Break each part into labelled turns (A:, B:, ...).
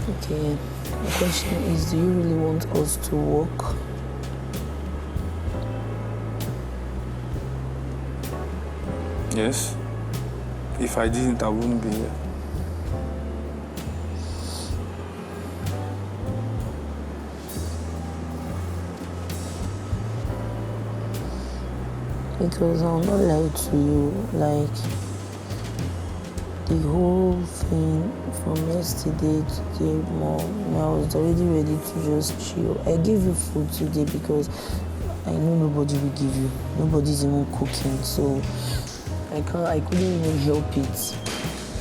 A: Okay, the question is, do you really want us to work?
B: Yes. If I didn't, I wouldn't be here.
A: Because I'll not lie to you, like the whole thing from yesterday to today, Mom, I was already ready to just chill. I gave you food today because I know nobody will give you. Nobody's even cooking, so I couldn't even help it.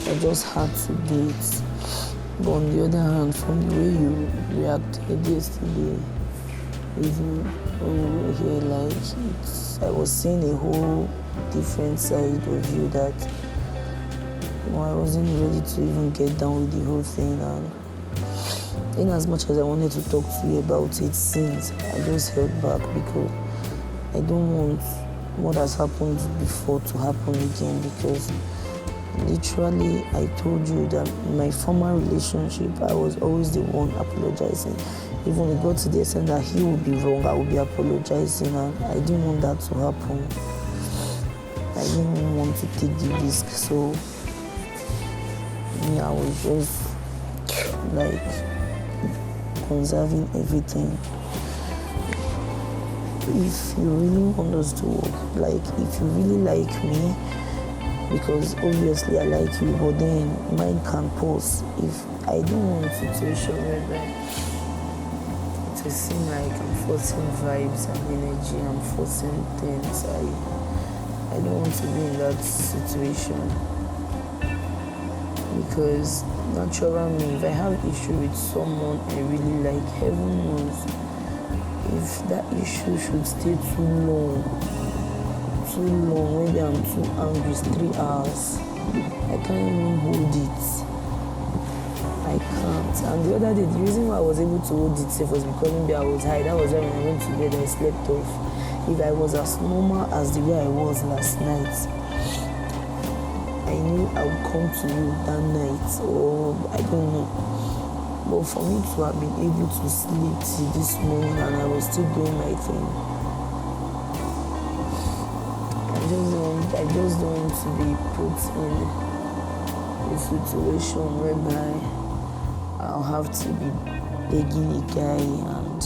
A: I just had to do it. But on the other hand, from the way you reacted yesterday, even when you were here, like I was seeing a whole different side of you that I wasn't ready to even get down with the whole thing. And in as much as I wanted to talk to you about it since, I just held back because I don't want what has happened before to happen again, because literally I told you that in my former relationship I was always the one apologizing. Even it got to the extent that he would be wrong, I would be apologizing, and I didn't want that to happen. I didn't even want to take the risk, so I was just like conserving everything. If you really want us to work, like if you really like me, because obviously I like you, but then mine can pause. If I don't want a situation where it will seem like I'm forcing vibes and energy, I'm forcing things. I don't want to be in that situation, because natural me, if I have issue with someone I really like, heaven knows, if that issue should stay too long, maybe I'm too angry, it's 3 hours, I can't even hold it. I can't. And the other day, the reason why I was able to hold it safe was because maybe I was high. That was why when I went to bed, I slept off. If I was as normal as the way I was last night, I knew I would come to you that night, or I don't know. But for me to have been able to sleep till this morning and I was still doing my thing, I just don't want to be put in a situation whereby I'll have to be begging a guy, and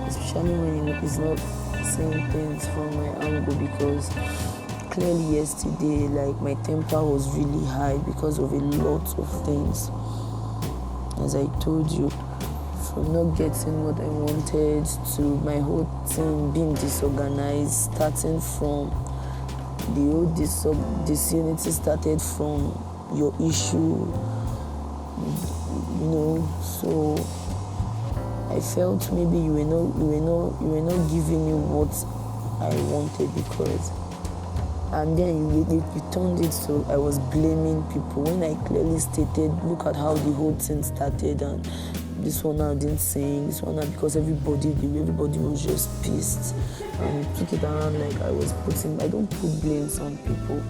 A: especially when he's not saying things from my angle, because clearly yesterday, like, my temper was really high because of a lot of things. As I told you, from not getting what I wanted to my whole team being disorganized, starting from the whole disunity started from your issue, so I felt maybe you were not giving me what I wanted, because, and then you turned it so I was blaming people when I clearly stated, look at how the whole thing started, and this one now didn't sing, this one now, because everybody was just pissed, and took it around like I don't put blames on people.